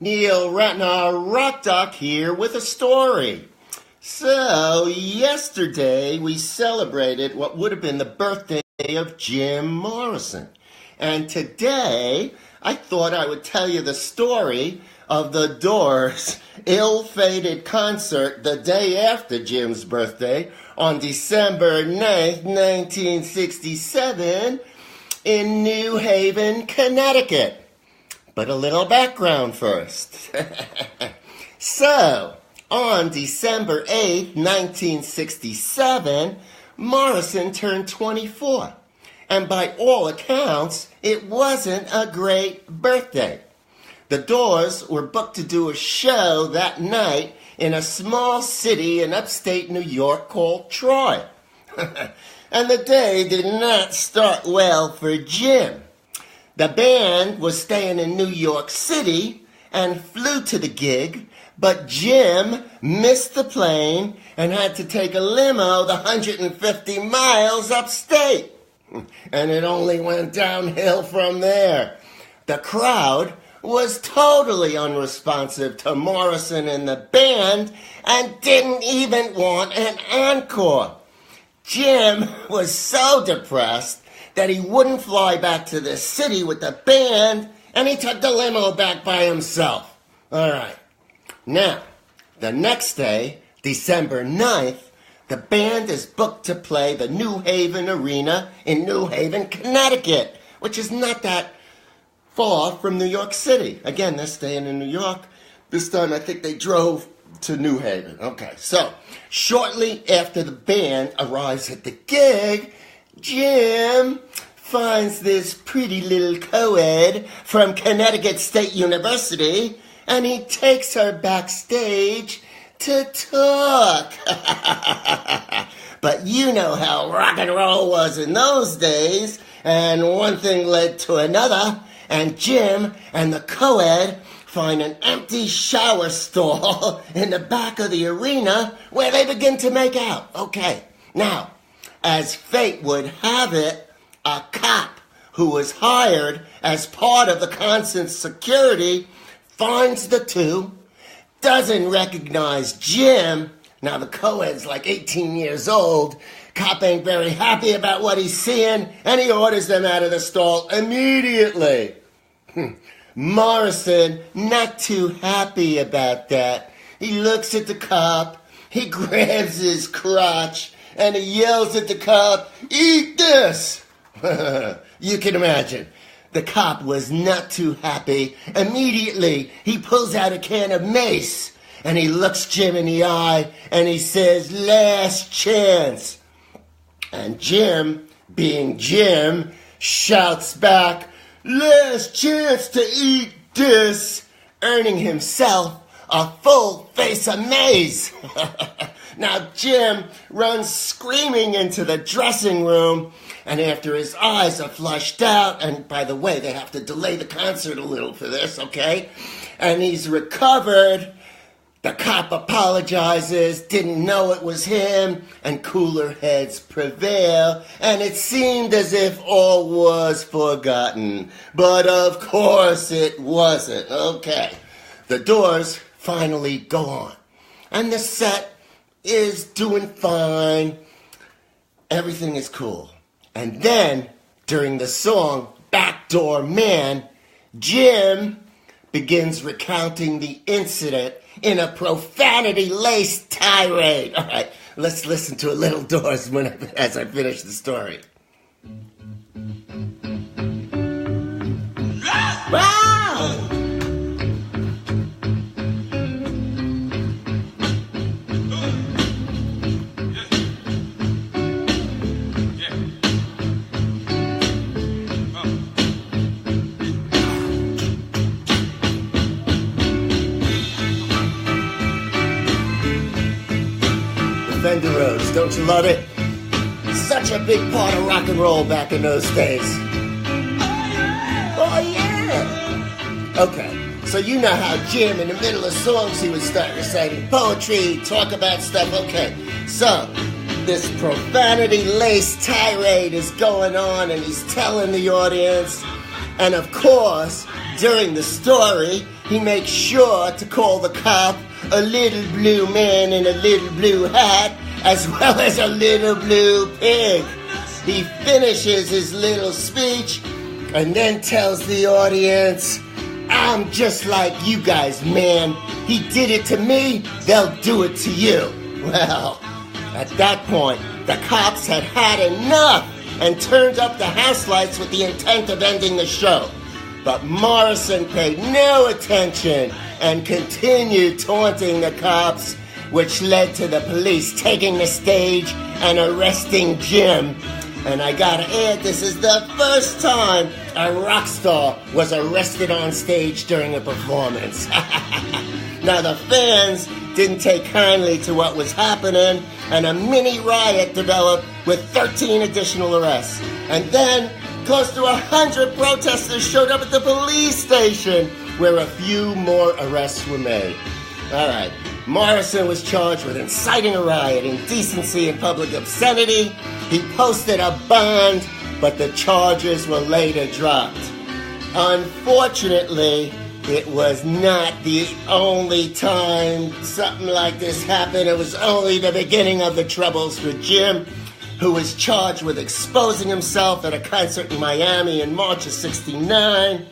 Neil Ratner Rock Doc here with a story. So, yesterday we celebrated what would have been the birthday of Jim Morrison. And today I thought I would tell you the story of the Doors' ill-fated concert the day after Jim's birthday on December 9th, 1967 in New Haven, Connecticut. But a little background first. So, on December 8th, 1967, Morrison turned 24. And by all accounts, it wasn't a great birthday. The Doors were booked to do a show that night in a small city in upstate New York called Troy. And the day did not start well for Jim. The band was staying in New York City and flew to the gig, but Jim missed the plane and had to take a limo the 150 miles upstate. And it only went downhill from there. The crowd was totally unresponsive to Morrison and the band and didn't even want an encore. Jim was so depressed that he wouldn't fly back to the city with the band, and he took the limo back by himself. All right. Now, the next day, December 9th, the band is booked to play the New Haven Arena in New Haven, Connecticut, which is not that far from New York City. Again, they're staying in New York. This time, I think they drove to New Haven. Okay, so shortly after the band arrives at the gig, Jim finds this pretty little co-ed from Connecticut State University, and he takes her backstage to talk. But you know how rock and roll was in those days, and one thing led to another, and Jim and the co-ed find an empty shower stall in the back of the arena where they begin to make out. Okay, now, as fate would have it, a cop who was hired as part of the concert's security finds the two, doesn't recognize Jim. Now the co-ed's like 18 years old. Cop ain't very happy about what he's seeing, and he orders them out of the stall immediately. Morrison, not too happy about that. He looks at the cop, he grabs his crotch, and he yells at the cop, "Eat this!" You can imagine. The cop was not too happy. Immediately, he pulls out a can of mace, and he looks Jim in the eye, and he says, "Last chance." And Jim, being Jim, shouts back, "Last chance to eat this," earning himself a full face of mace. Now Jim runs screaming into the dressing room, and after his eyes are flushed out, and by the way, they have to delay the concert a little for this, okay? And he's recovered. The cop apologizes, didn't know it was him, and cooler heads prevail, and it seemed as if all was forgotten. But of course it wasn't. Okay, the Doors finally go on, and the set is doing fine. Everything is cool. And then, during the song Backdoor Man, Jim begins recounting the incident in a profanity-laced tirade. All right, let's listen to a little Doors as I finish the story. Wow! Fender Rhodes, don't you love it? Such a big part of rock and roll back in those days. Oh yeah! Okay, so you know how Jim, in the middle of songs, he would start reciting poetry, talk about stuff. Okay, so this profanity-laced tirade is going on, and he's telling the audience. And of course, during the story, he makes sure to call the cop a little blue man in a little blue hat, as well as a little blue pig. He finishes his little speech and then tells the audience, I'm just like you guys, man. He did it to me, they'll do it to you. Well, at that point, the cops had had enough and turned up the house lights with the intent of ending the show. But Morrison paid no attention and continued taunting the cops, which led to the police taking the stage and arresting Jim. And I gotta add, this is the first time a rock star was arrested on stage during a performance. Now the fans didn't take kindly to what was happening, and a mini riot developed with 13 additional arrests. And then close to 100 protesters showed up at the police station, where a few more arrests were made. All right, Morrison was charged with inciting a riot, indecency, and public obscenity. He posted a bond, but the charges were later dropped. Unfortunately, it was not the only time something like this happened. It was only the beginning of the troubles for Jim, who was charged with exposing himself at a concert in Miami in March of '69.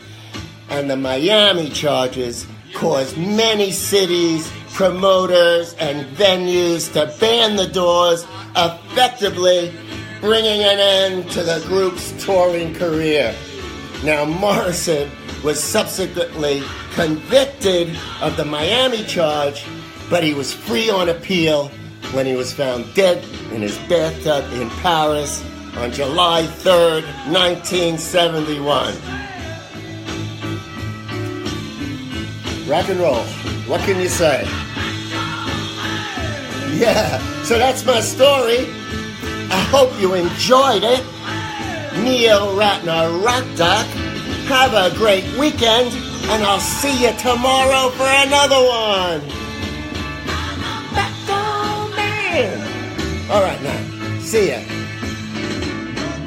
And the Miami charges caused many cities, promoters, and venues to ban the Doors, effectively bringing an end to the group's touring career. Now, Morrison was subsequently convicted of the Miami charge, but he was free on appeal when he was found dead in his bathtub in Paris on July 3rd, 1971. Rock and roll. What can you say? Yeah, so that's my story. I hope you enjoyed it. Neil Ratner, Rock Doc. Have a great weekend, and I'll see you tomorrow for another one. Back on, man. All right, now. See ya.